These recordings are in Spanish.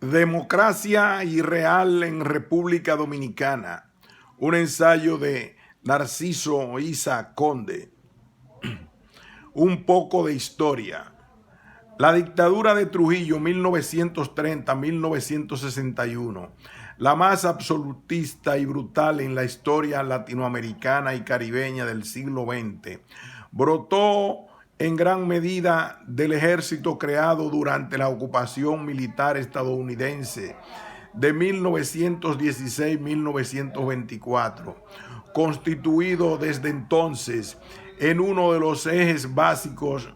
Democracia irreal en República Dominicana. Un ensayo de Narciso Isa Conde. Un poco de historia. La dictadura de Trujillo 1930-1961, la más absolutista y brutal en la historia latinoamericana y caribeña del siglo XX, brotó en gran medida del ejército creado durante la ocupación militar estadounidense de 1916-1924, constituido desde entonces en uno de los ejes básicos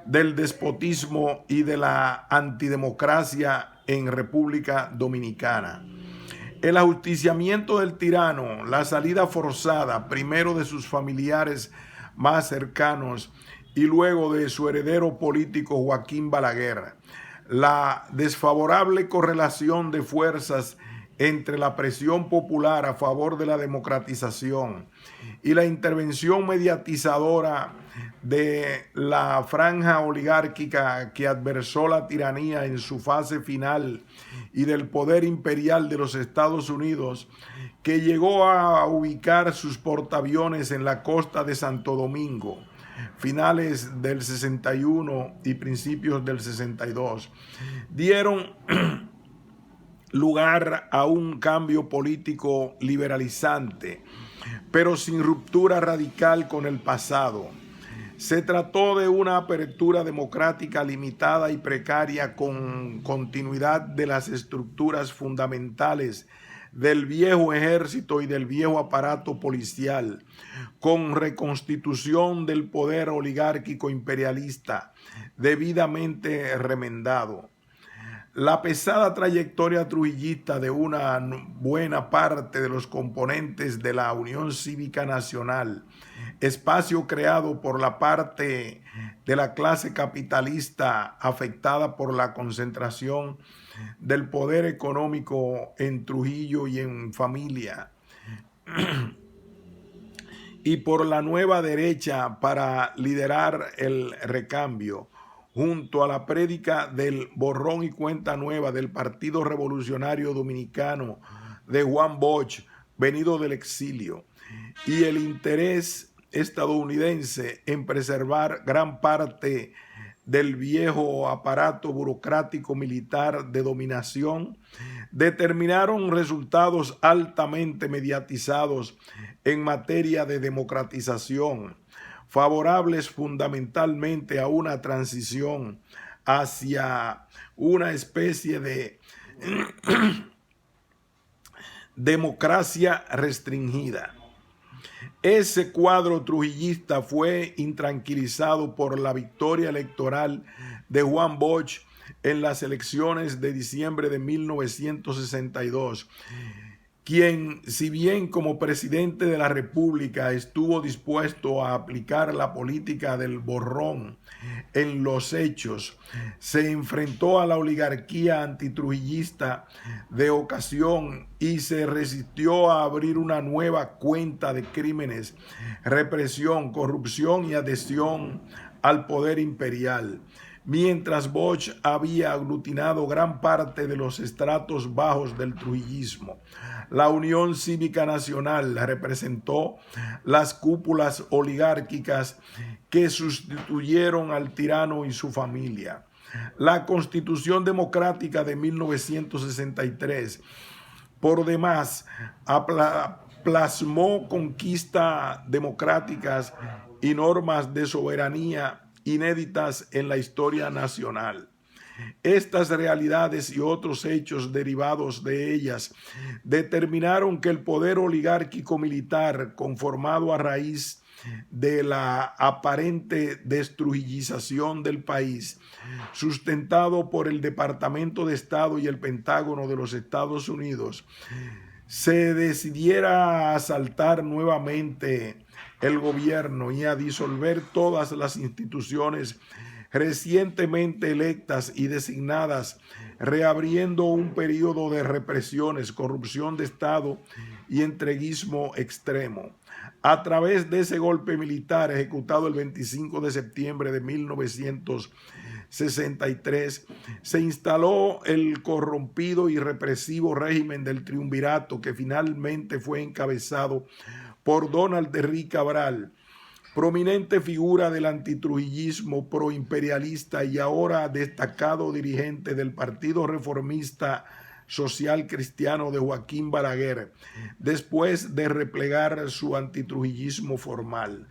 del despotismo y de la antidemocracia en República Dominicana. El ajusticiamiento del tirano, la salida forzada primero de sus familiares más cercanos y luego de su heredero político Joaquín Balaguer, la desfavorable correlación de fuerzas entre la presión popular a favor de la democratización y la intervención mediatizadora de la franja oligárquica que adversó la tiranía en su fase final y del poder imperial de los Estados Unidos, que llegó a ubicar sus portaaviones en la costa de Santo Domingo, finales del 61 y principios del 62, dieron lugar a un cambio político liberalizante, pero sin ruptura radical con el pasado. Se trató de una apertura democrática limitada y precaria con continuidad de las estructuras fundamentales del viejo ejército y del viejo aparato policial, con reconstitución del poder oligárquico imperialista debidamente remendado. La pesada trayectoria trujillista de una buena parte de los componentes de la Unión Cívica Nacional, espacio creado por la parte de la clase capitalista afectada por la concentración del poder económico en Trujillo y en familia, y por la nueva derecha para liderar el recambio, junto a la prédica del borrón y cuenta nueva del Partido Revolucionario Dominicano de Juan Bosch, venido del exilio, y el interés estadounidense en preservar gran parte del viejo aparato burocrático militar de dominación, determinaron resultados altamente mediatizados en materia de democratización, favorables fundamentalmente a una transición hacia una especie de democracia restringida. Ese cuadro trujillista fue intranquilizado por la victoria electoral de Juan Bosch en las elecciones de diciembre de 1962, quien, si bien como presidente de la República estuvo dispuesto a aplicar la política del borrón en los hechos, se enfrentó a la oligarquía antitrujillista de ocasión y se resistió a abrir una nueva cuenta de crímenes, represión, corrupción y adhesión al poder imperial. Mientras Bosch había aglutinado gran parte de los estratos bajos del trujillismo, la Unión Cívica Nacional representó las cúpulas oligárquicas que sustituyeron al tirano y su familia. La Constitución Democrática de 1963, por demás, plasmó conquistas democráticas y normas de soberanía inéditas en la historia nacional. Estas realidades y otros hechos derivados de ellas determinaron que el poder oligárquico militar, conformado a raíz de la aparente destrujillización del país, sustentado por el Departamento de Estado y el Pentágono de los Estados Unidos, se decidiera a asaltar nuevamente el gobierno y a disolver todas las instituciones recientemente electas y designadas, reabriendo un periodo de represiones, corrupción de Estado y entreguismo extremo. A través de ese golpe militar ejecutado el 25 de septiembre de 1963, 1963, se instaló el corrompido y represivo régimen del triunvirato que finalmente fue encabezado por Donald Henry Cabral, prominente figura del antitrujillismo proimperialista y ahora destacado dirigente del Partido Reformista Social Cristiano de Joaquín Balaguer, después de replegar su antitrujillismo formal.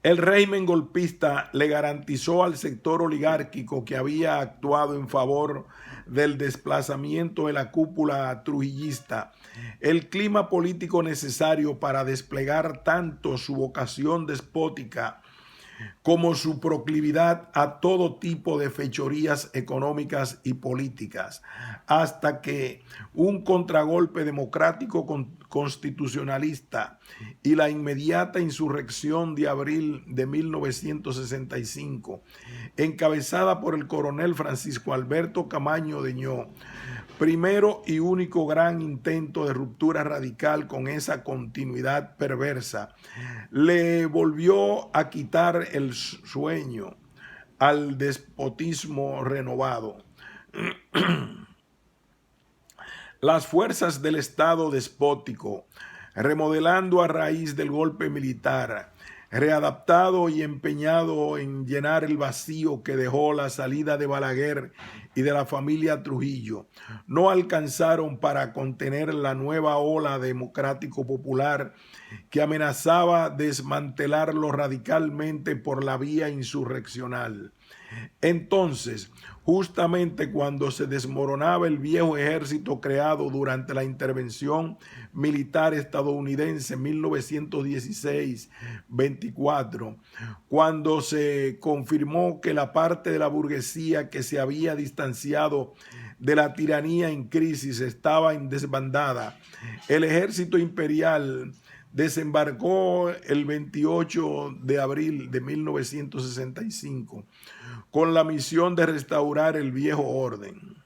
El régimen golpista le garantizó al sector oligárquico que había actuado en favor del desplazamiento de la cúpula trujillista el clima político necesario para desplegar tanto su vocación despótica como su proclividad a todo tipo de fechorías económicas y políticas, hasta que un contragolpe democrático constitucionalista y la inmediata insurrección de abril de 1965, encabezada por el coronel Francisco Alberto Camaño Deñó, primero y único gran intento de ruptura radical con esa continuidad perversa, le volvió a quitar el sueño al despotismo renovado. Las fuerzas del Estado despótico, remodelando a raíz del golpe militar, readaptado y empeñado en llenar el vacío que dejó la salida de Balaguer y de la familia Trujillo, no alcanzaron para contener la nueva ola democrático-popular que amenazaba desmantelarlo radicalmente por la vía insurreccional. Entonces, justamente cuando se desmoronaba el viejo ejército creado durante la intervención militar estadounidense en 1916-24, cuando se confirmó que la parte de la burguesía que se había distanciado de la tiranía en crisis estaba en desbandada, el ejército imperial desembarcó el 28 de abril de 1965 con la misión de restaurar el viejo orden.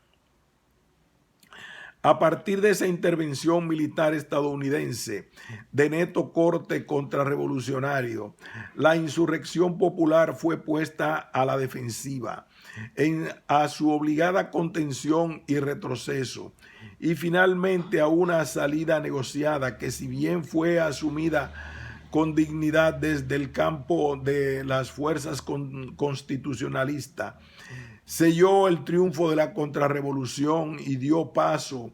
A partir de esa intervención militar estadounidense de neto corte contrarrevolucionario, la insurrección popular fue puesta a la defensiva, a su obligada contención y retroceso, y finalmente a una salida negociada que, si bien fue asumida con dignidad desde el campo de las fuerzas constitucionalistas, selló el triunfo de la contrarrevolución y dio paso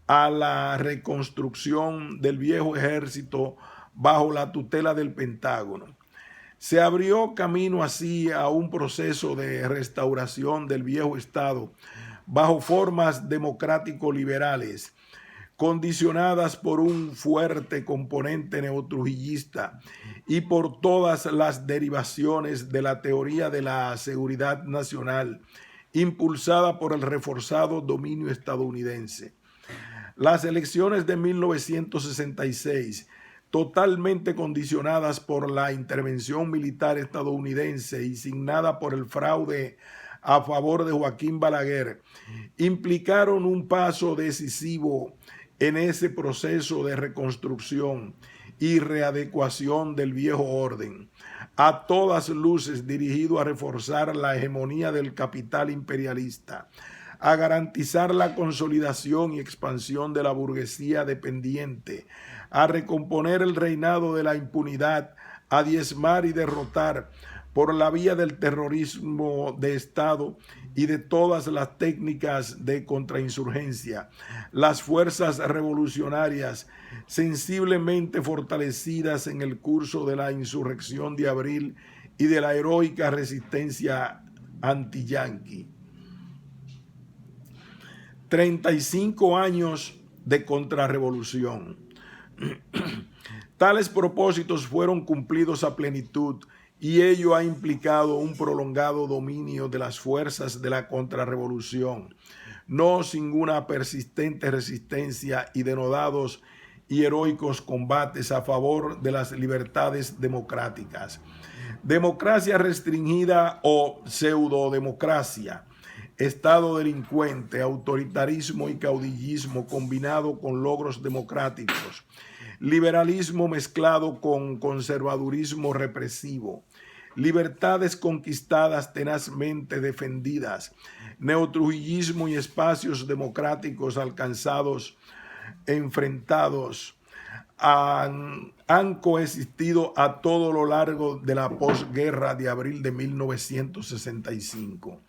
a la reconstrucción del viejo ejército bajo la tutela del Pentágono. Se abrió camino así a un proceso de restauración del viejo Estado bajo formas democrático-liberales, condicionadas por un fuerte componente neotrujillista y por todas las derivaciones de la teoría de la seguridad nacional, impulsada por el reforzado dominio estadounidense. Las elecciones de 1966, totalmente condicionadas por la intervención militar estadounidense y signada por el fraude a favor de Joaquín Balaguer, implicaron un paso decisivo en ese proceso de reconstrucción y readecuación del viejo orden, a todas luces dirigido a reforzar la hegemonía del capital imperialista, a garantizar la consolidación y expansión de la burguesía dependiente, a recomponer el reinado de la impunidad, a diezmar y derrotar por la vía del terrorismo de Estado y de todas las técnicas de contrainsurgencia, las fuerzas revolucionarias sensiblemente fortalecidas en el curso de la insurrección de abril y de la heroica resistencia antiyanqui. 35 años de contrarrevolución. Tales propósitos fueron cumplidos a plenitud y ello ha implicado un prolongado dominio de las fuerzas de la contrarrevolución, no sin una persistente resistencia y denodados y heroicos combates a favor de las libertades democráticas. Democracia restringida o pseudodemocracia, Estado delincuente, autoritarismo y caudillismo combinado con logros democráticos, liberalismo mezclado con conservadurismo represivo, libertades conquistadas tenazmente defendidas, neotrujillismo y espacios democráticos alcanzados, enfrentados, han coexistido a todo lo largo de la posguerra de abril de 1965.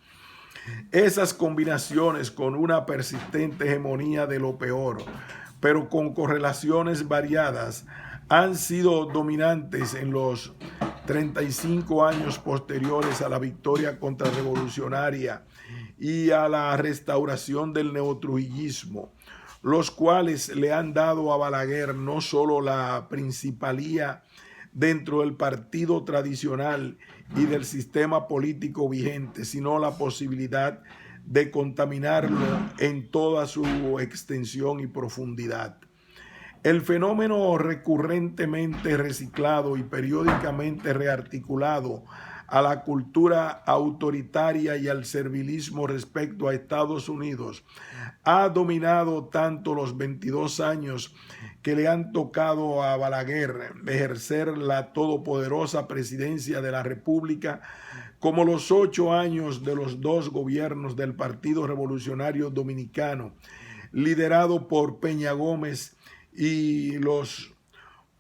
Esas combinaciones con una persistente hegemonía de lo peor, pero con correlaciones variadas, han sido dominantes en los 35 años posteriores a la victoria contrarrevolucionaria y a la restauración del neotrujillismo, los cuales le han dado a Balaguer no solo la principalía dentro del partido tradicional y del sistema político vigente, sino la posibilidad de contaminarlo en toda su extensión y profundidad. El fenómeno recurrentemente reciclado y periódicamente rearticulado a la cultura autoritaria y al servilismo respecto a Estados Unidos ha dominado tanto los 22 años que le han tocado a Balaguer ejercer la todopoderosa presidencia de la República, como los 8 años de los 2 gobiernos del Partido Revolucionario Dominicano, liderado por Peña Gómez, y los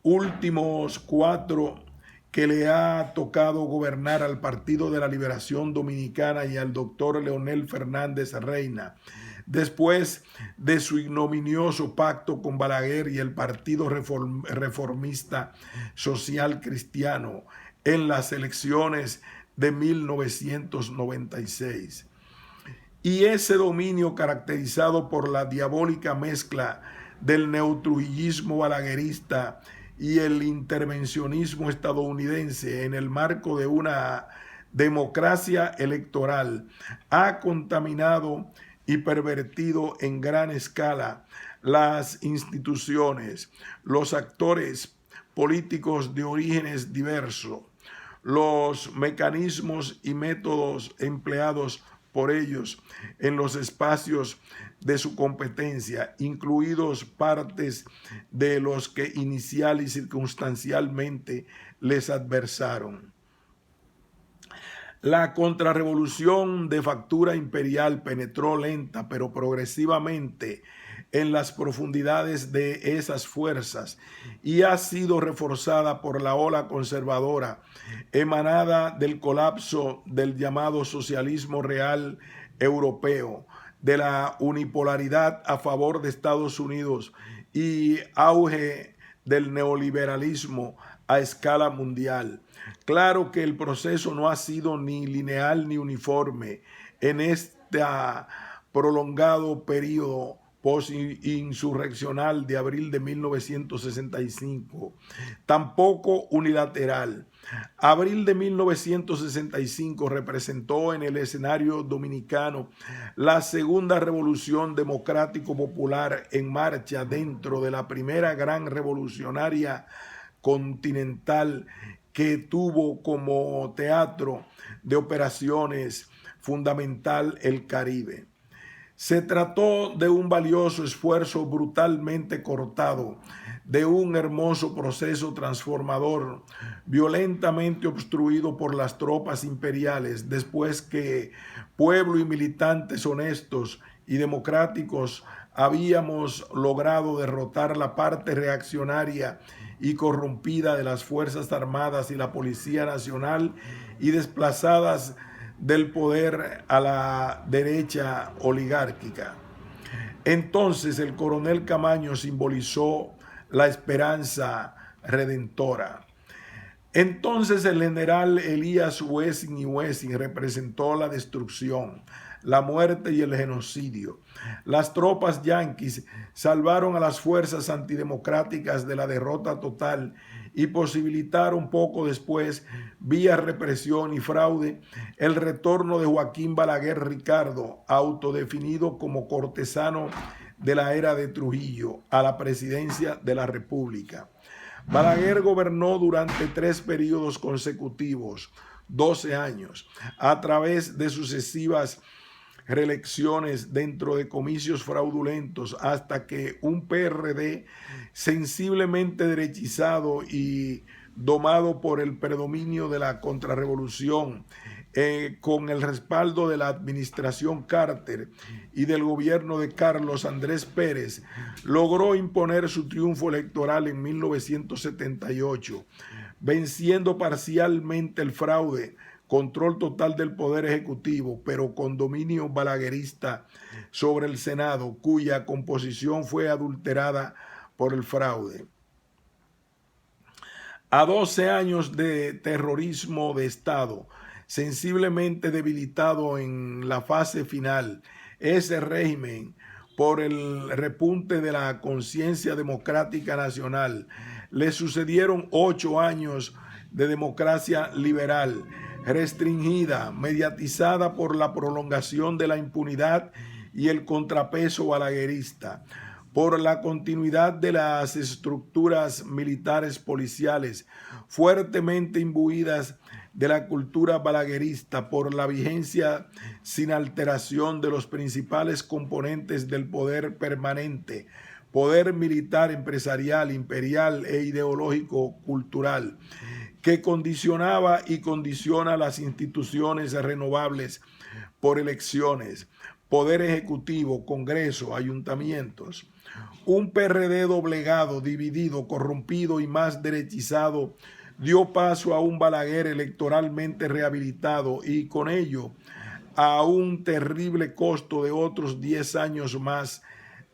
últimos 4 que le ha tocado gobernar al Partido de la Liberación Dominicana y al doctor Leonel Fernández Reina, después de su ignominioso pacto con Balaguer y el Partido Reformista Social Cristiano en las elecciones de 1996. Y ese dominio caracterizado por la diabólica mezcla del neotrujillismo balaguerista y el intervencionismo estadounidense en el marco de una democracia electoral ha contaminado y pervertido en gran escala las instituciones, los actores políticos de orígenes diversos, los mecanismos y métodos empleados por ellos en los espacios de su competencia, incluidos partes de los que inicial y circunstancialmente les adversaron. La contrarrevolución de factura imperial penetró lenta pero progresivamente en las profundidades de esas fuerzas y ha sido reforzada por la ola conservadora emanada del colapso del llamado socialismo real europeo, de la unipolaridad a favor de Estados Unidos y auge del neoliberalismo a escala mundial. Claro que el proceso no ha sido ni lineal ni uniforme en este prolongado periodo post-insurreccional de abril de 1965, tampoco unilateral. Abril de 1965 representó en el escenario dominicano la segunda revolución democrático-popular en marcha dentro de la primera gran revolucionaria continental que tuvo como teatro de operaciones fundamental el Caribe. Se trató de un valioso esfuerzo brutalmente cortado, de un hermoso proceso transformador, violentamente obstruido por las tropas imperiales, después que pueblo y militantes honestos y democráticos habíamos logrado derrotar la parte reaccionaria y corrompida de las Fuerzas Armadas y la Policía Nacional y desplazadas del poder a la derecha oligárquica. Entonces el coronel Camaño simbolizó la esperanza redentora. Entonces el general Elías Wessing y Wessing representó la destrucción, la muerte y el genocidio. Las tropas yanquis salvaron a las fuerzas antidemocráticas de la derrota total y posibilitaron poco después, vía represión y fraude, el retorno de Joaquín Balaguer Ricardo, autodefinido como cortesano de la era de Trujillo, a la presidencia de la República. Balaguer gobernó durante 3 periodos consecutivos, 12 años, a través de sucesivas reelecciones dentro de comicios fraudulentos, hasta que un PRD sensiblemente derechizado y domado por el predominio de la contrarrevolución, con el respaldo de la administración Carter y del gobierno de Carlos Andrés Pérez, logró imponer su triunfo electoral en 1978, venciendo parcialmente el fraude, control total del Poder Ejecutivo, pero con dominio balaguerista sobre el Senado, cuya composición fue adulterada por el fraude. A 12 años de terrorismo de Estado, sensiblemente debilitado en la fase final, ese régimen, por el repunte de la conciencia democrática nacional, le sucedieron 8 años de democracia liberal, restringida, mediatizada por la prolongación de la impunidad y el contrapeso balaguerista, por la continuidad de las estructuras militares policiales fuertemente imbuidas de la cultura balaguerista, por la vigencia sin alteración de los principales componentes del poder permanente, poder militar, empresarial, imperial e ideológico cultural, que condicionaba y condiciona las instituciones renovables por elecciones, poder ejecutivo, Congreso, ayuntamientos. Un PRD doblegado, dividido, corrompido y más derechizado dio paso a un Balaguer electoralmente rehabilitado y con ello a un terrible costo de otros 10 años más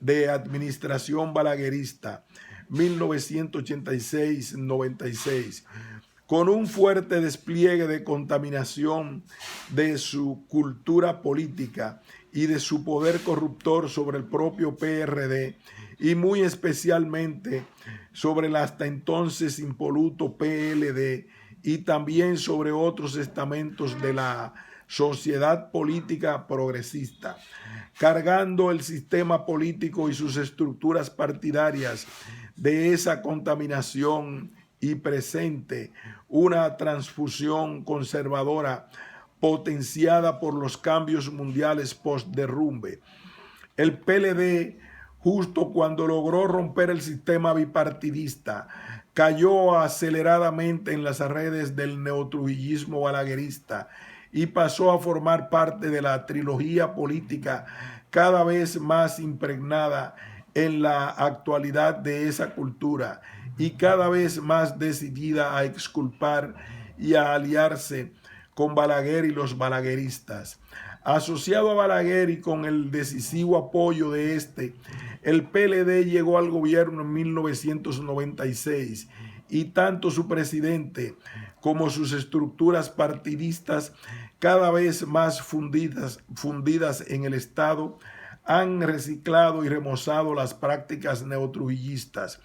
de administración balaguerista, 1986-96, con un fuerte despliegue de contaminación de su cultura política y de su poder corruptor sobre el propio PRD y muy especialmente sobre el hasta entonces impoluto PLD y también sobre otros estamentos de la sociedad política progresista, cargando el sistema político y sus estructuras partidarias de esa contaminación y presente una transfusión conservadora potenciada por los cambios mundiales post-derrumbe. El PLD, justo cuando logró romper el sistema bipartidista, cayó aceleradamente en las redes del neotrujillismo balaguerista y pasó a formar parte de la trilogía política cada vez más impregnada en la actualidad de esa cultura y cada vez más decidida a exculpar y a aliarse con Balaguer y los balagueristas. Asociado a Balaguer y con el decisivo apoyo de este, el PLD llegó al gobierno en 1996 y tanto su presidente como sus estructuras partidistas, cada vez más fundidas en el Estado, han reciclado y remozado las prácticas neotrujillistas,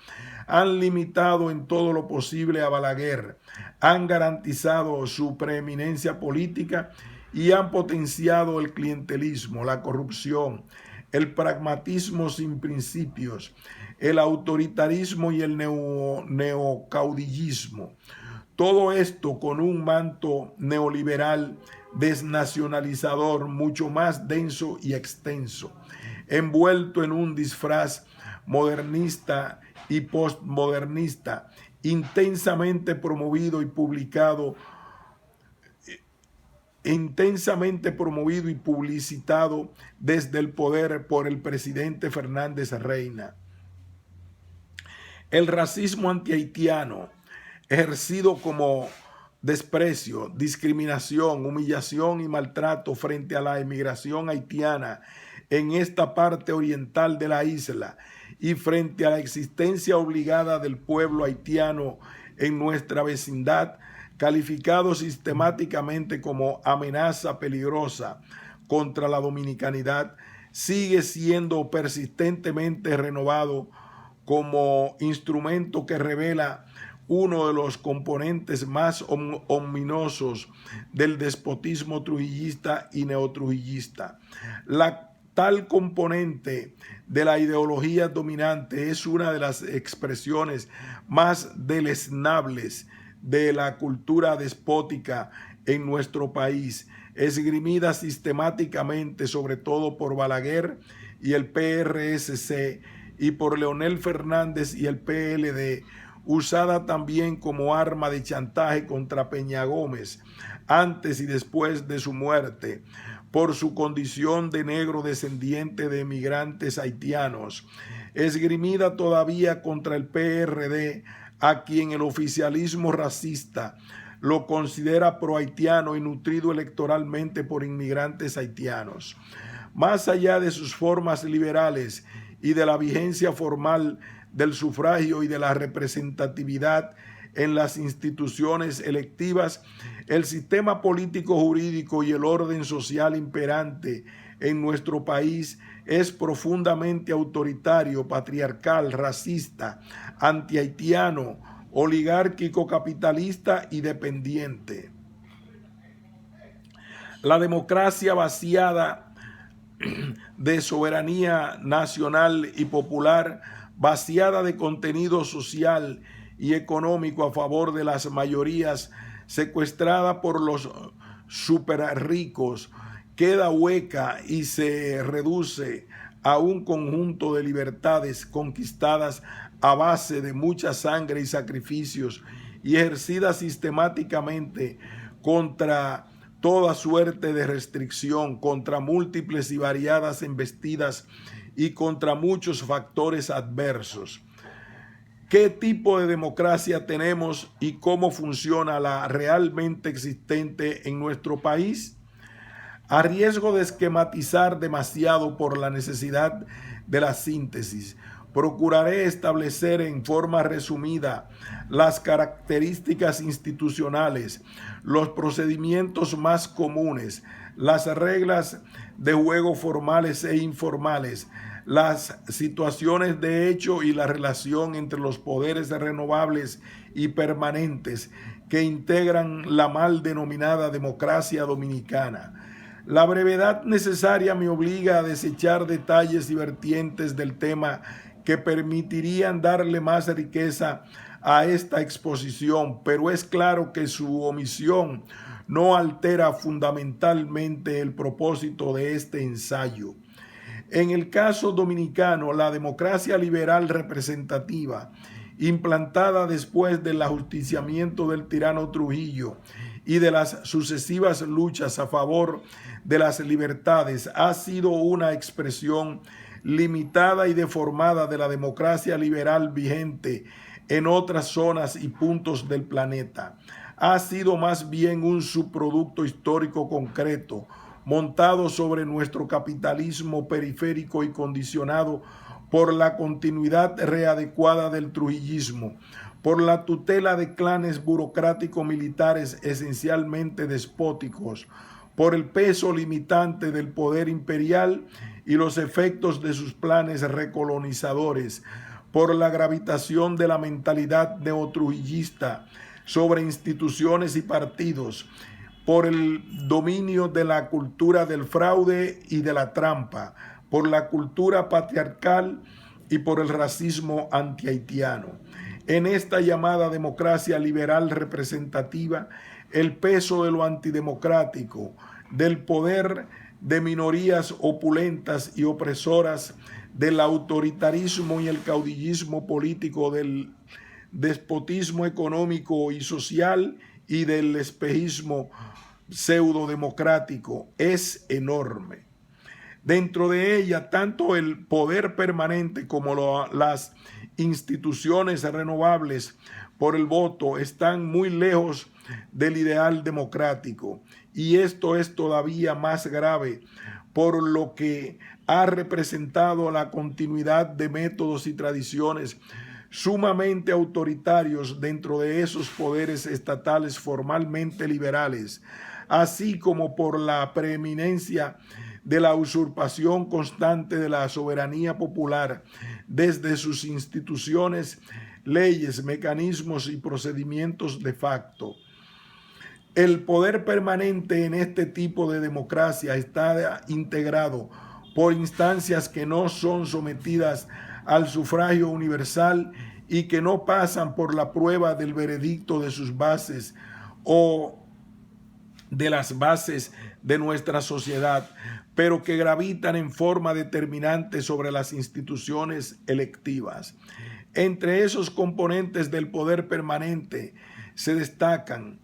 han limitado en todo lo posible a Balaguer, han garantizado su preeminencia política y han potenciado el clientelismo, la corrupción, el pragmatismo sin principios, el autoritarismo y el neocaudillismo. Todo esto con un manto neoliberal desnacionalizador mucho más denso y extenso, envuelto en un disfraz modernista y postmodernista, intensamente promovido y publicitado desde el poder por el presidente Fernández Reina. El racismo antihaitiano, ejercido como desprecio, discriminación, humillación y maltrato frente a la emigración haitiana en esta parte oriental de la isla y frente a la existencia obligada del pueblo haitiano en nuestra vecindad, calificado sistemáticamente como amenaza peligrosa contra la dominicanidad, sigue siendo persistentemente renovado como instrumento que revela uno de los componentes más ominosos del despotismo trujillista y neotrujillista. Tal componente de la ideología dominante es una de las expresiones más deleznables de la cultura despótica en nuestro país, esgrimida sistemáticamente sobre todo por Balaguer y el PRSC y por Leonel Fernández y el PLD, usada también como arma de chantaje contra Peña Gómez, antes y después de su muerte, por su condición de negro descendiente de emigrantes haitianos, esgrimida todavía contra el PRD, a quien el oficialismo racista lo considera prohaitiano y nutrido electoralmente por inmigrantes haitianos. Más allá de sus formas liberales y de la vigencia formal del sufragio y de la representatividad en las instituciones electivas, el sistema político jurídico y el orden social imperante en nuestro país es profundamente autoritario, patriarcal, racista, antihaitiano, oligárquico, capitalista y dependiente. La democracia vaciada de soberanía nacional y popular, vaciada de contenido social y económico a favor de las mayorías, secuestrada por los superricos, queda hueca y se reduce a un conjunto de libertades conquistadas a base de mucha sangre y sacrificios y ejercidas sistemáticamente contra toda suerte de restricción, contra múltiples y variadas embestidas y contra muchos factores adversos. ¿Qué tipo de democracia tenemos y cómo funciona la realmente existente en nuestro país? A riesgo de esquematizar demasiado por la necesidad de la síntesis, procuraré establecer en forma resumida las características institucionales, los procedimientos más comunes, las reglas de juego formales e informales, las situaciones de hecho y la relación entre los poderes renovables y permanentes que integran la mal denominada democracia dominicana. La brevedad necesaria me obliga a desechar detalles y vertientes del tema que permitirían darle más riqueza a esta exposición, pero es claro que su omisión no altera fundamentalmente el propósito de este ensayo. En el caso dominicano, la democracia liberal representativa, implantada después del ajusticiamiento del tirano Trujillo y de las sucesivas luchas a favor de las libertades, ha sido una expresión limitada y deformada de la democracia liberal vigente en otras zonas y puntos del planeta. Ha sido más bien un subproducto histórico concreto, montado sobre nuestro capitalismo periférico y condicionado por la continuidad readecuada del trujillismo, por la tutela de clanes burocrático-militares esencialmente despóticos, por el peso limitante del poder imperial y los efectos de sus planes recolonizadores, por la gravitación de la mentalidad neotrujillista sobre instituciones y partidos, por el dominio de la cultura del fraude y de la trampa, por la cultura patriarcal y por el racismo antihaitiano. En esta llamada democracia liberal representativa, el peso de lo antidemocrático, del poder de minorías opulentas y opresoras, del autoritarismo y el caudillismo político, del despotismo económico y social y del espejismo pseudodemocrático es enorme. Dentro de ella, tanto el poder permanente como las instituciones renovables por el voto están muy lejos del ideal democrático, y esto es todavía más grave por lo que ha representado la continuidad de métodos y tradiciones sumamente autoritarios dentro de esos poderes estatales formalmente liberales, así como por la preeminencia de la usurpación constante de la soberanía popular desde sus instituciones, leyes, mecanismos y procedimientos de facto. El poder permanente en este tipo de democracia está integrado por instancias que no son sometidas al sufragio universal y que no pasan por la prueba del veredicto de sus bases o de las bases de nuestra sociedad, pero que gravitan en forma determinante sobre las instituciones electivas. Entre esos componentes del poder permanente se destacan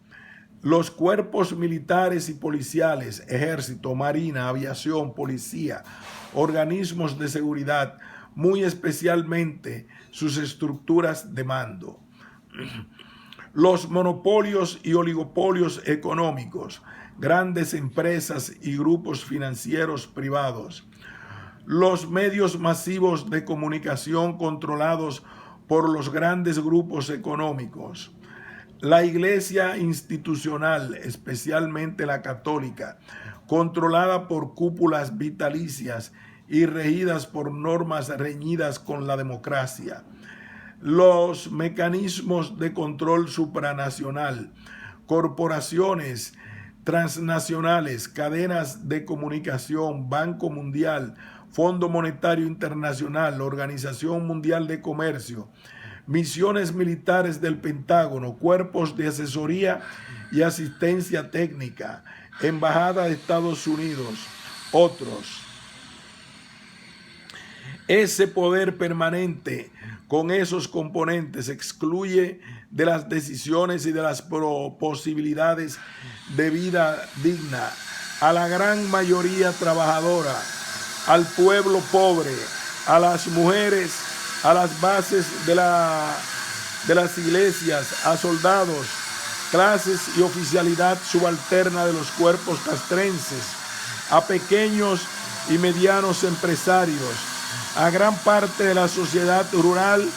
los cuerpos militares y policiales, ejército, marina, aviación, policía, organismos de seguridad, muy especialmente sus estructuras de mando. Los monopolios y oligopolios económicos, grandes empresas y grupos financieros privados. Los medios masivos de comunicación controlados por los grandes grupos económicos. La iglesia institucional, especialmente la católica, controlada por cúpulas vitalicias y regidas por normas reñidas con la democracia. Los mecanismos de control supranacional, corporaciones transnacionales, cadenas de comunicación, Banco Mundial, Fondo Monetario Internacional, Organización Mundial de Comercio, misiones militares del Pentágono, cuerpos de asesoría y asistencia técnica, Embajada de Estados Unidos, otros. Ese poder permanente con esos componentes excluye de las decisiones y de las posibilidades de vida digna a la gran mayoría trabajadora, al pueblo pobre, a las mujeres, a las bases de las iglesias, a soldados, clases y oficialidad subalterna de los cuerpos castrenses, a pequeños y medianos empresarios, a gran parte de la sociedad rural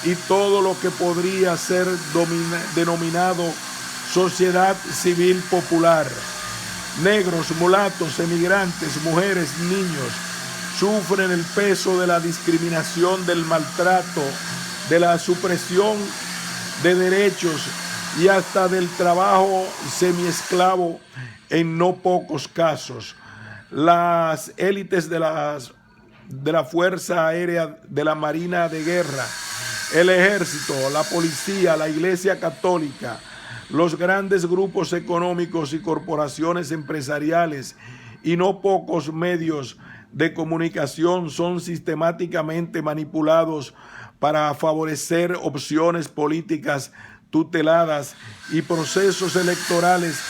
y todo lo que podría ser denominado sociedad civil popular. Negros, mulatos, emigrantes, mujeres, niños, sufren el peso de la discriminación, del maltrato, de la supresión de derechos y hasta del trabajo semiesclavo en no pocos casos. Las élites de la Fuerza Aérea, de la Marina de Guerra, el Ejército, la Policía, la Iglesia Católica, los grandes grupos económicos y corporaciones empresariales y no pocos medios de comunicación son sistemáticamente manipulados para favorecer opciones políticas tuteladas y procesos electorales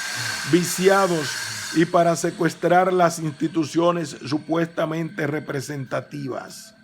viciados y para secuestrar las instituciones supuestamente representativas.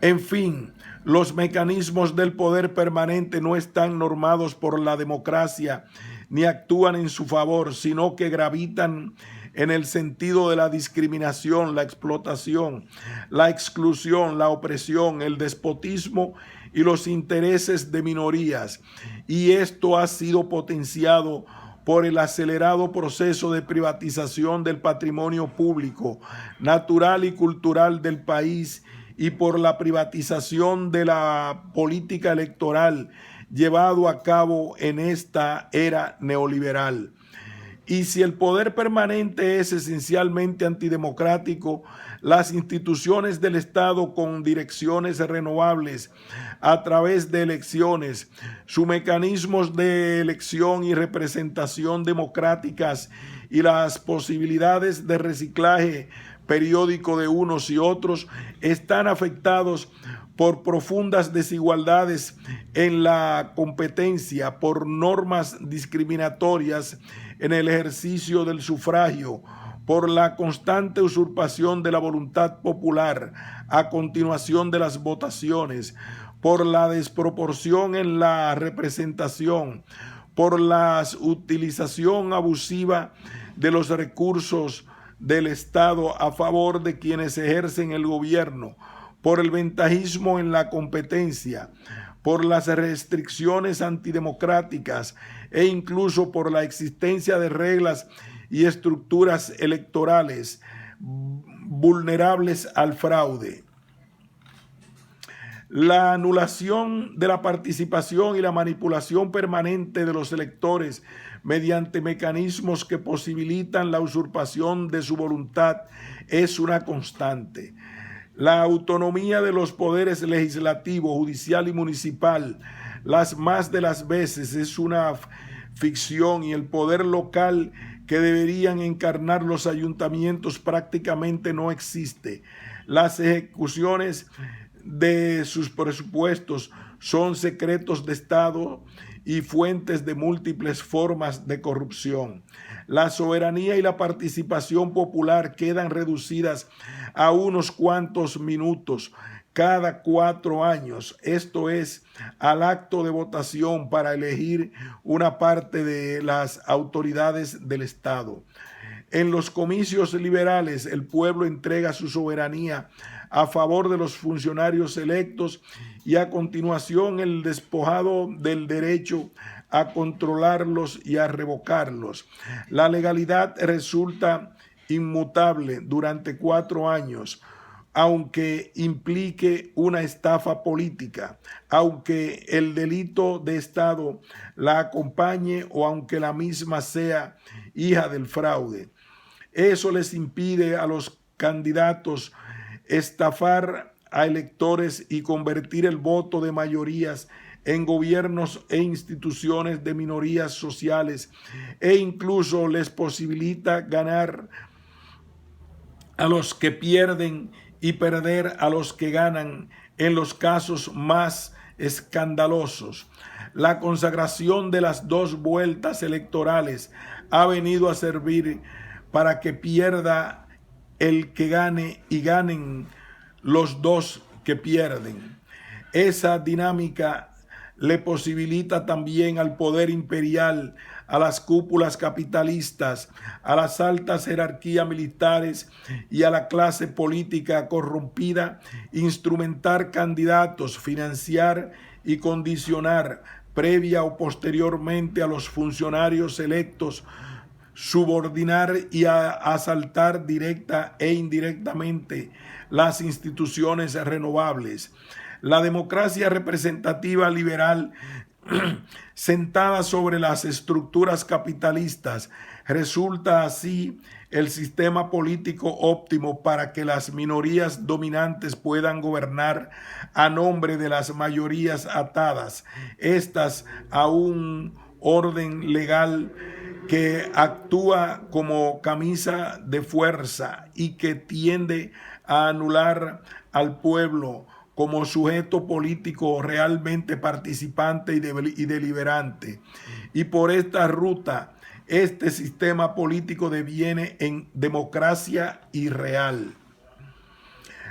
En fin, los mecanismos del poder permanente no están normados por la democracia ni actúan en su favor, sino que gravitan en el sentido de la discriminación, la explotación, la exclusión, la opresión, el despotismo y los intereses de minorías. Y esto ha sido potenciado por el acelerado proceso de privatización del patrimonio público, natural y cultural del país y por la privatización de la política electoral llevado a cabo en esta era neoliberal. Y si el poder permanente es esencialmente antidemocrático, las instituciones del Estado con direcciones renovables a través de elecciones, sus mecanismos de elección y representación democráticas y las posibilidades de reciclaje periódico de unos y otros están afectados por profundas desigualdades en la competencia, por normas discriminatorias en el ejercicio del sufragio, por la constante usurpación de la voluntad popular a continuación de las votaciones, por la desproporción en la representación, por la utilización abusiva de los recursos del Estado a favor de quienes ejercen el gobierno, por el ventajismo en la competencia, por las restricciones antidemocráticas e incluso por la existencia de reglas y estructuras electorales vulnerables al fraude. La anulación de la participación y la manipulación permanente de los electores mediante mecanismos que posibilitan la usurpación de su voluntad es una constante. La autonomía de los poderes legislativo, judicial y municipal, las más de las veces es una ficción, y el poder local que deberían encarnar los ayuntamientos prácticamente no existe. Las ejecuciones de sus presupuestos son secretos de Estado y fuentes de múltiples formas de corrupción. La soberanía y la participación popular quedan reducidas a unos cuantos minutos cada 4 años, esto es, al acto de votación para elegir una parte de las autoridades del Estado. En los comicios liberales, el pueblo entrega su soberanía a favor de los funcionarios electos y a continuación el despojado del derecho a controlarlos y a revocarlos. La legalidad resulta inmutable durante 4 años, aunque implique una estafa política, aunque el delito de Estado la acompañe o aunque la misma sea hija del fraude. Eso les impide a los candidatos estafar a electores y convertir el voto de mayorías en gobiernos e instituciones de minorías sociales, e incluso les posibilita ganar a los que pierden y perder a los que ganan en los casos más escandalosos. La consagración de las 2 vueltas electorales ha venido a servir para que pierda el que gane y ganen los 2 que pierden. Esa dinámica le posibilita también al poder imperial, a las cúpulas capitalistas, a las altas jerarquías militares y a la clase política corrompida instrumentar candidatos, financiar y condicionar previa o posteriormente a los funcionarios electos, subordinar y asaltar directa e indirectamente las instituciones renovables. La democracia representativa liberal sentada sobre las estructuras capitalistas resulta así el sistema político óptimo para que las minorías dominantes puedan gobernar a nombre de las mayorías atadas, estas a un orden legal que actúa como camisa de fuerza y que tiende a anular al pueblo como sujeto político realmente participante y deliberante. Y por esta ruta, este sistema político deviene en democracia irreal.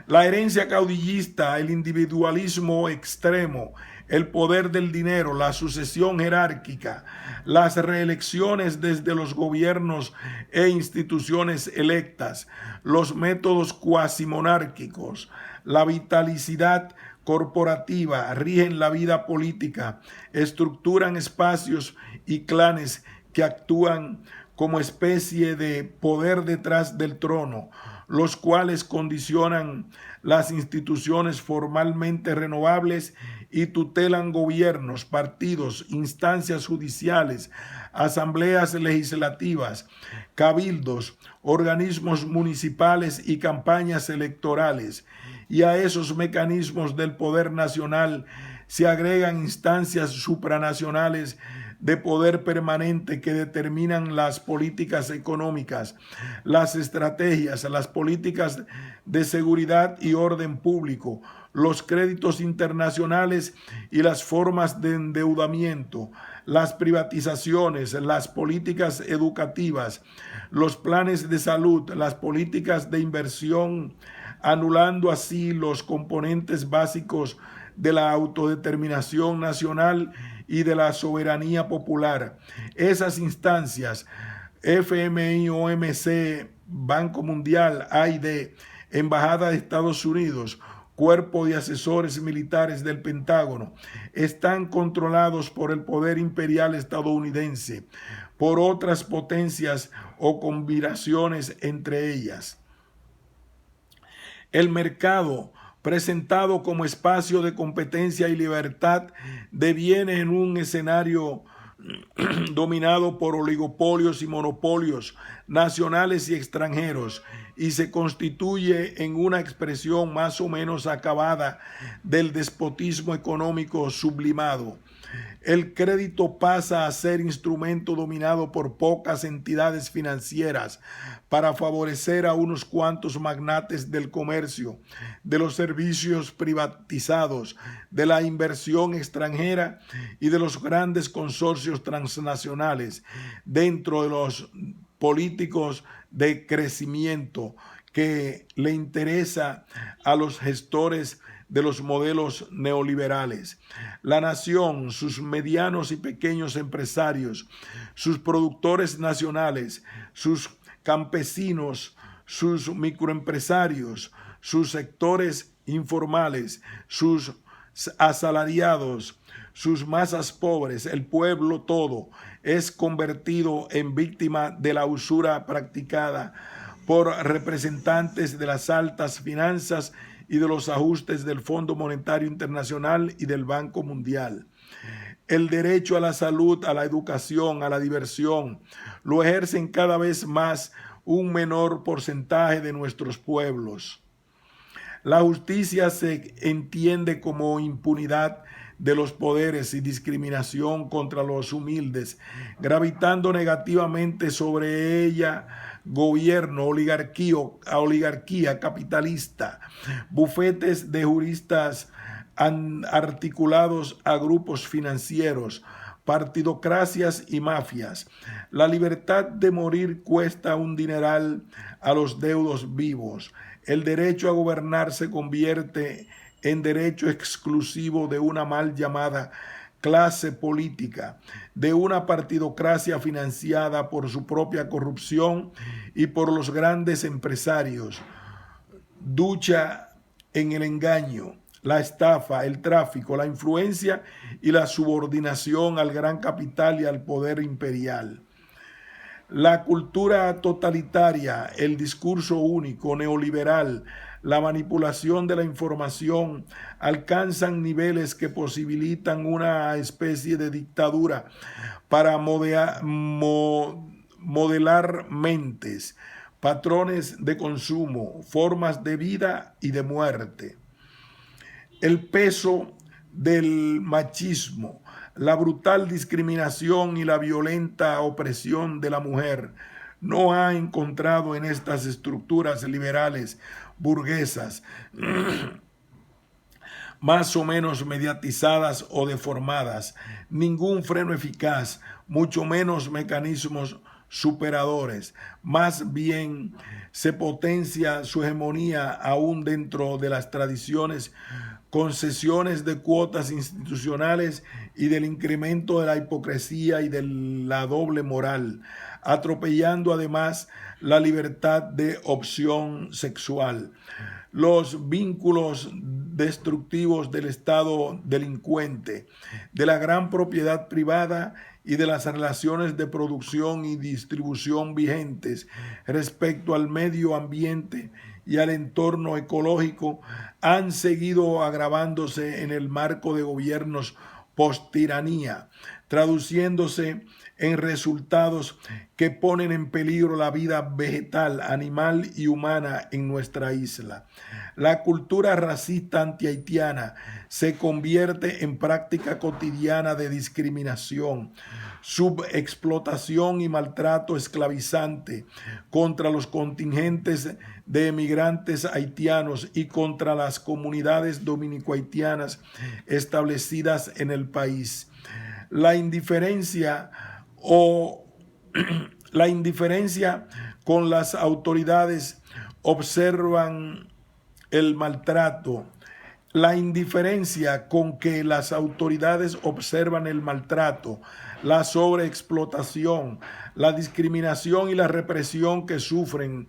La herencia caudillista, el individualismo extremo, el poder del dinero, la sucesión jerárquica, las reelecciones desde los gobiernos e instituciones electas, los métodos cuasimonárquicos, la vitalicidad corporativa rigen la vida política, estructuran espacios y clanes que actúan como especie de poder detrás del trono, los cuales condicionan las instituciones formalmente renovables y tutelan gobiernos, partidos, instancias judiciales, asambleas legislativas, cabildos, organismos municipales y campañas electorales. Y a esos mecanismos del poder nacional se agregan instancias supranacionales de poder permanente que determinan las políticas económicas, las estrategias, las políticas de seguridad y orden público, los créditos internacionales y las formas de endeudamiento, las privatizaciones, las políticas educativas, los planes de salud, las políticas de inversión, anulando así los componentes básicos de la autodeterminación nacional y de la soberanía popular. Esas instancias, FMI, OMC, Banco Mundial, AID, Embajada de Estados Unidos, Cuerpo de Asesores Militares del Pentágono, están controlados por el poder imperial estadounidense, por otras potencias o combinaciones entre ellas. El mercado, presentado como espacio de competencia y libertad, deviene en un escenario dominado por oligopolios y monopolios, nacionales y extranjeros, y se constituye en una expresión más o menos acabada del despotismo económico sublimado. El crédito pasa a ser instrumento dominado por pocas entidades financieras para favorecer a unos cuantos magnates del comercio, de los servicios privatizados, de la inversión extranjera y de los grandes consorcios transnacionales dentro de los políticos de crecimiento que le interesa a los gestores de los modelos neoliberales. La nación, sus medianos y pequeños empresarios, sus productores nacionales, sus campesinos, sus microempresarios, sus sectores informales, sus asalariados, sus masas pobres, el pueblo todo, es convertido en víctima de la usura practicada por representantes de las altas finanzas y de los ajustes del Fondo Monetario Internacional y del Banco Mundial. El derecho a la salud, a la educación, a la diversión, lo ejercen cada vez más un menor porcentaje de nuestros pueblos. La justicia se entiende como impunidad de los poderes y discriminación contra los humildes, gravitando negativamente sobre ella gobierno, oligarquía capitalista, bufetes de juristas articulados a grupos financieros, partidocracias y mafias. La libertad de morir cuesta un dineral a los deudos vivos. El derecho a gobernar se convierte en derecho exclusivo de una mal llamada clase política, de una partidocracia financiada por su propia corrupción y por los grandes empresarios. Ducha en el engaño, la estafa, el tráfico, la influencia y la subordinación al gran capital y al poder imperial. La cultura totalitaria, el discurso único, neoliberal, la manipulación de la información alcanzan niveles que posibilitan una especie de dictadura para modelar mentes, patrones de consumo, formas de vida y de muerte. El peso del machismo, la brutal discriminación y la violenta opresión de la mujer no ha encontrado en estas estructuras liberales burguesas más o menos mediatizadas o deformadas ningún freno eficaz, mucho menos mecanismos superadores. Más bien se potencia su hegemonía aún dentro de las tradiciones, concesiones de cuotas institucionales y del incremento de la hipocresía y de la doble moral, atropellando además la libertad de opción sexual. Los vínculos destructivos del Estado delincuente, de la gran propiedad privada y de las relaciones de producción y distribución vigentes respecto al medio ambiente y al entorno ecológico han seguido agravándose en el marco de gobiernos post-tiranía, traduciéndose en resultados que ponen en peligro la vida vegetal, animal y humana en nuestra isla. La cultura racista antihaitiana se convierte en práctica cotidiana de discriminación, subexplotación y maltrato esclavizante contra los contingentes de emigrantes haitianos y contra las comunidades dominico-haitianas establecidas en el país. La indiferencia con las autoridades observan el maltrato. La indiferencia con que las autoridades observan el maltrato, la sobreexplotación, la discriminación y la represión que sufren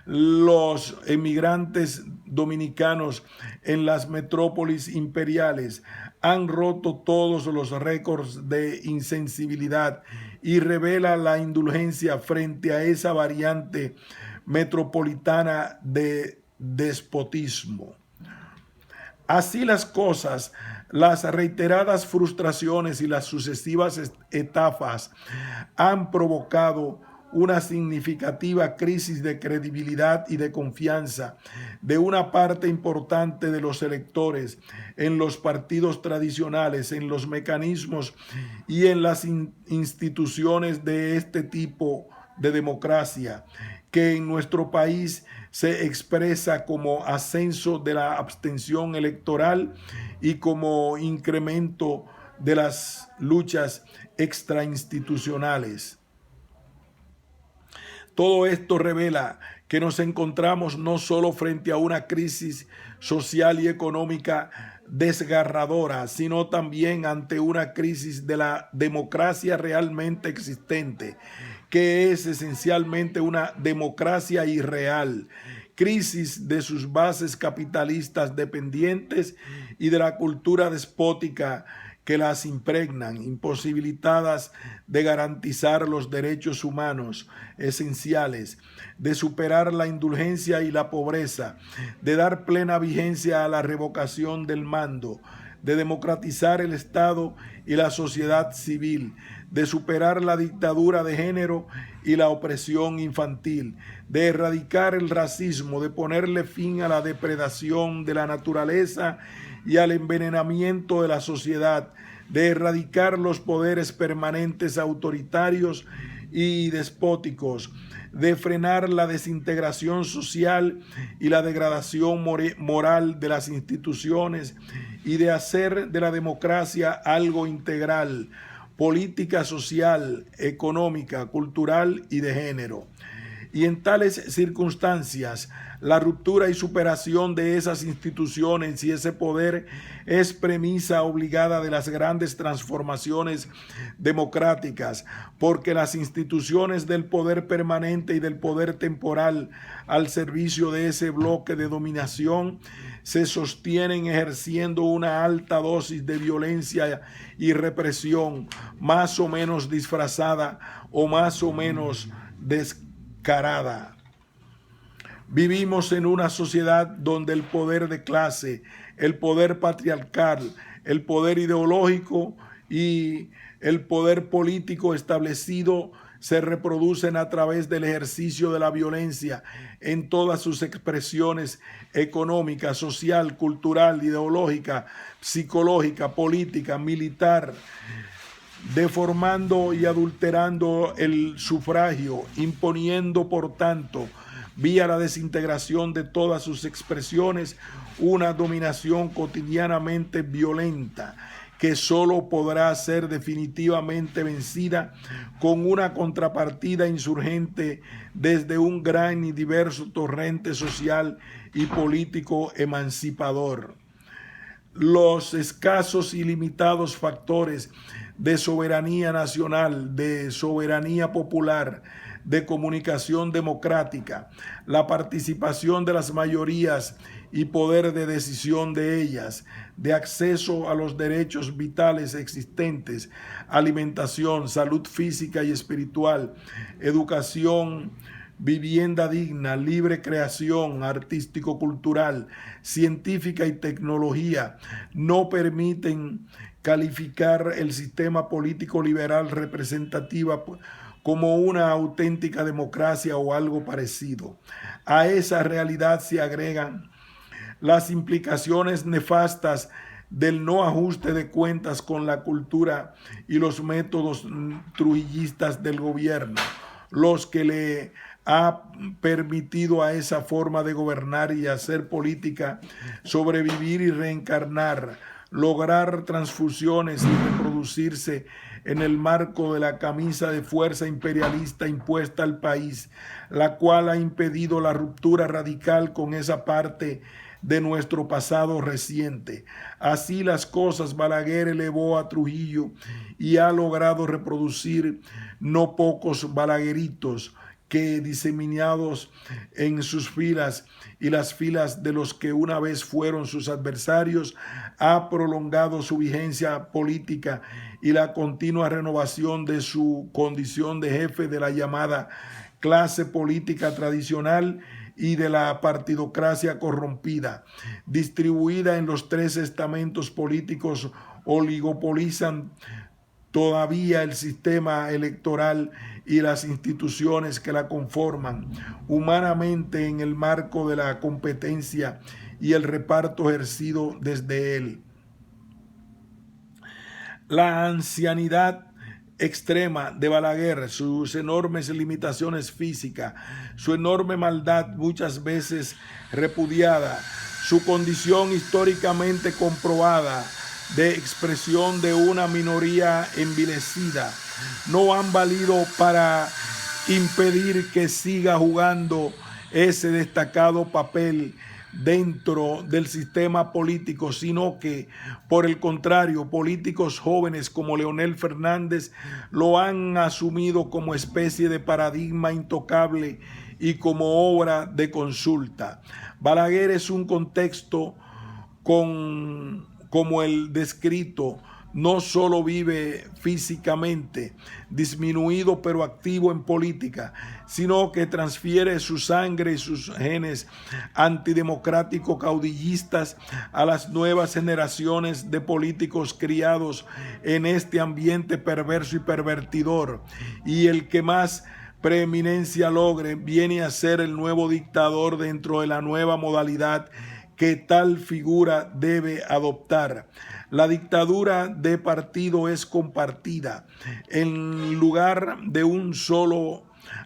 los emigrantes dominicanos en las metrópolis imperiales han roto todos los récords de insensibilidad y revela la indulgencia frente a esa variante metropolitana de despotismo. Así las cosas, las reiteradas frustraciones y las sucesivas estafas han provocado una significativa crisis de credibilidad y de confianza de una parte importante de los electores en los partidos tradicionales, en los mecanismos y en las instituciones de este tipo de democracia, que en nuestro país se expresa como ascenso de la abstención electoral y como incremento de las luchas extrainstitucionales. Todo esto revela que nos encontramos no solo frente a una crisis social y económica desgarradora, sino también ante una crisis de la democracia realmente existente, que es esencialmente una democracia irreal, crisis de sus bases capitalistas dependientes y de la cultura despótica que las impregnan, imposibilitadas de garantizar los derechos humanos esenciales, de superar la indulgencia y la pobreza, de dar plena vigencia a la revocación del mando, de democratizar el Estado y la sociedad civil, de superar la dictadura de género y la opresión infantil, de erradicar el racismo, de ponerle fin a la depredación de la naturaleza y al envenenamiento de la sociedad, de erradicar los poderes permanentes autoritarios y despóticos, de frenar la desintegración social y la degradación moral de las instituciones y de hacer de la democracia algo integral, política, social, económica, cultural y de género. Y en tales circunstancias, la ruptura y superación de esas instituciones y ese poder es premisa obligada de las grandes transformaciones democráticas, porque las instituciones del poder permanente y del poder temporal al servicio de ese bloque de dominación se sostienen ejerciendo una alta dosis de violencia y represión, más o menos disfrazada o más o menos descarada. Vivimos en una sociedad donde el poder de clase, el poder patriarcal, el poder ideológico y el poder político establecido se reproducen a través del ejercicio de la violencia en todas sus expresiones económica, social, cultural, ideológica, psicológica, política, militar, deformando y adulterando el sufragio, imponiendo, por tanto, vía la desintegración de todas sus expresiones, una dominación cotidianamente violenta que solo podrá ser definitivamente vencida con una contrapartida insurgente desde un gran y diverso torrente social y político emancipador. Los escasos y limitados factores de soberanía nacional, de soberanía popular, de comunicación democrática, la participación de las mayorías y poder de decisión de ellas, de acceso a los derechos vitales existentes, alimentación, salud física y espiritual, educación, vivienda digna, libre creación artístico-cultural, científica y tecnología, no permiten calificar el sistema político liberal representativa como una auténtica democracia o algo parecido. A esa realidad se agregan las implicaciones nefastas del no ajuste de cuentas con la cultura y los métodos trujillistas del gobierno, los que le ha permitido a esa forma de gobernar y hacer política sobrevivir y reencarnar, lograr transfusiones y reproducirse en el marco de la camisa de fuerza imperialista impuesta al país, la cual ha impedido la ruptura radical con esa parte de nuestro pasado reciente. Así las cosas, Balaguer elevó a Trujillo y ha logrado reproducir no pocos balagueritos que, diseminados en sus filas y las filas de los que una vez fueron sus adversarios, ha prolongado su vigencia política y la continua renovación de su condición de jefe de la llamada clase política tradicional y de la partidocracia corrompida, distribuida en los tres estamentos políticos, oligopolizan todavía el sistema electoral y las instituciones que la conforman, humanamente en el marco de la competencia y el reparto ejercido desde él. La ancianidad extrema de Balaguer, sus enormes limitaciones físicas, su enorme maldad muchas veces repudiada, su condición históricamente comprobada de expresión de una minoría envilecida, no han valido para impedir que siga jugando ese destacado papel dentro del sistema político, sino que, por el contrario, políticos jóvenes como Leonel Fernández lo han asumido como especie de paradigma intocable y como obra de consulta. Balaguer es un contexto como el descrito. No solo vive físicamente disminuido pero activo en política, sino que transfiere su sangre y sus genes antidemocráticos caudillistas a las nuevas generaciones de políticos criados en este ambiente perverso y pervertidor. Y el que más preeminencia logre viene a ser el nuevo dictador dentro de la nueva modalidad que tal figura debe adoptar. La dictadura de partido es compartida. En lugar de un solo,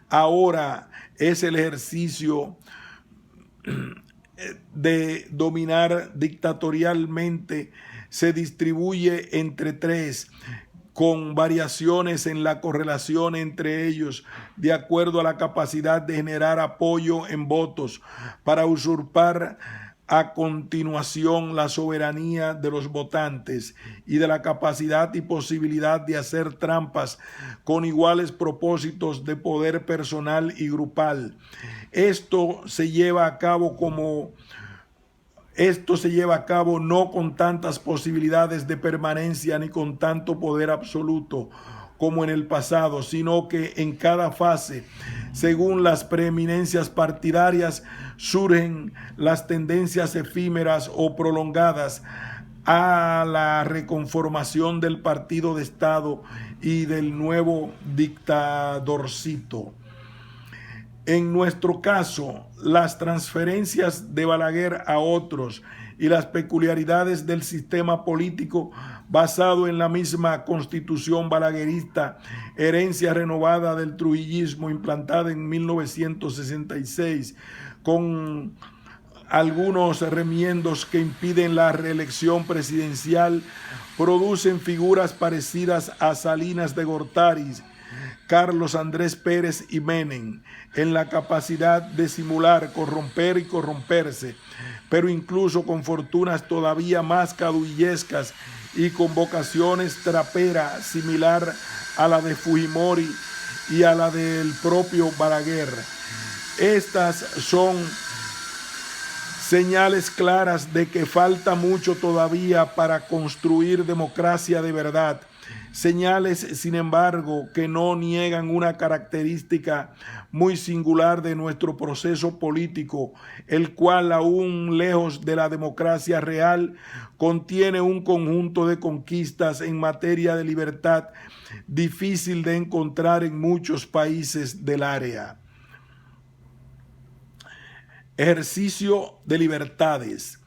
ahora es el ejercicio de dominar dictatorialmente, se distribuye entre tres, con variaciones en la correlación entre ellos, de acuerdo a la capacidad de generar apoyo en votos para usurpar a continuación la soberanía de los votantes y de la capacidad y posibilidad de hacer trampas con iguales propósitos de poder personal y grupal. Esto se lleva a cabo no con tantas posibilidades de permanencia ni con tanto poder absoluto como en el pasado, sino que en cada fase, según las preeminencias partidarias, surgen las tendencias efímeras o prolongadas a la reconformación del partido de Estado y del nuevo dictadorcito. En nuestro caso, las transferencias de Balaguer a otros y las peculiaridades del sistema político basado en la misma constitución balaguerista, herencia renovada del trujillismo implantada en 1966, con algunos remiendos que impiden la reelección presidencial, producen figuras parecidas a Salinas de Gortari, Carlos Andrés Pérez y Menem, en la capacidad de simular, corromper y corromperse, pero incluso con fortunas todavía más caudillescas y con vocaciones traperas similar a la de Fujimori y a la del propio Balaguer. Estas son señales claras de que falta mucho todavía para construir democracia de verdad. Señales, sin embargo, que no niegan una característica muy singular de nuestro proceso político, el cual, aún lejos de la democracia real, contiene un conjunto de conquistas en materia de libertad difícil de encontrar en muchos países del área. Ejercicio de libertades,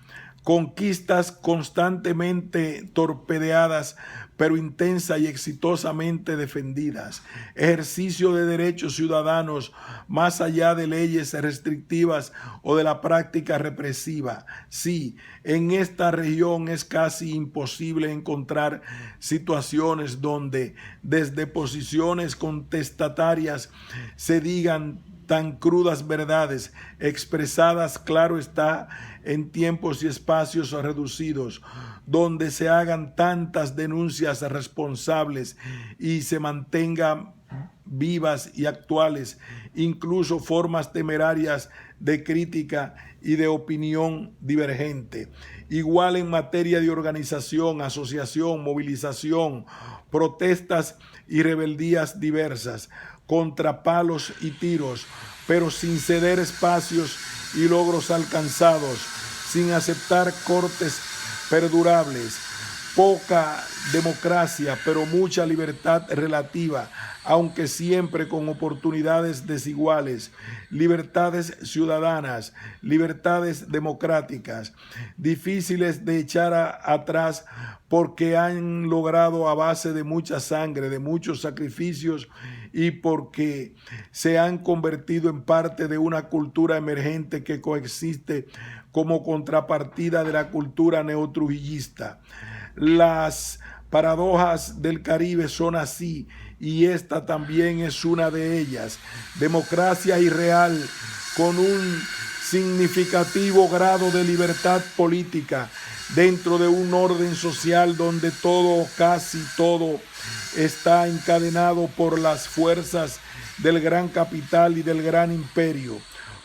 conquistas constantemente torpedeadas, pero intensa y exitosamente defendidas. Ejercicio de derechos ciudadanos más allá de leyes restrictivas o de la práctica represiva. Sí, en esta región es casi imposible encontrar situaciones donde desde posiciones contestatarias se digan tan crudas verdades, expresadas, claro está, en tiempos y espacios reducidos, donde se hagan tantas denuncias responsables y se mantengan vivas y actuales, incluso formas temerarias de crítica y de opinión divergente. Igual en materia de organización, asociación, movilización, protestas y rebeldías diversas, contra palos y tiros, pero sin ceder espacios y logros alcanzados, sin aceptar cortes perdurables, poca democracia, pero mucha libertad relativa, aunque siempre con oportunidades desiguales, libertades ciudadanas, libertades democráticas, difíciles de echar atrás porque han logrado a base de mucha sangre, de muchos sacrificios y porque se han convertido en parte de una cultura emergente que coexiste como contrapartida de la cultura neotrujillista. Las paradojas del Caribe son así y esta también es una de ellas. Democracia irreal con un significativo grado de libertad política dentro de un orden social donde todo, casi todo, está encadenado por las fuerzas del gran capital y del gran imperio.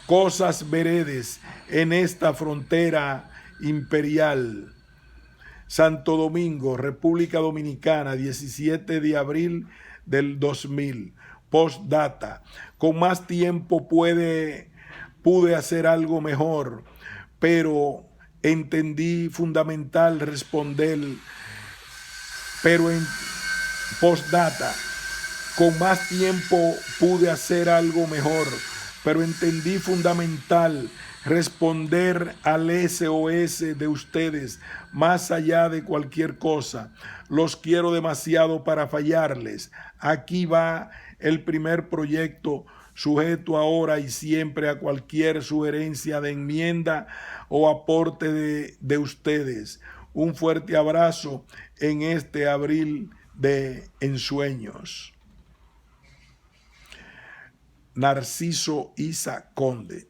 Cosas veredes en esta frontera imperial. Santo Domingo, República Dominicana, 17 de abril del 2000. Postdata. Con más tiempo pude hacer algo mejor, pero entendí fundamental responder. Pero en postdata, con más tiempo pude hacer algo mejor, pero entendí fundamental responder al SOS de ustedes más allá de cualquier cosa. Los quiero demasiado para fallarles. Aquí va el primer proyecto, sujeto ahora y siempre a cualquier sugerencia de enmienda o aporte de ustedes. Un fuerte abrazo en este abril de ensueños. Narciso Isa Conde.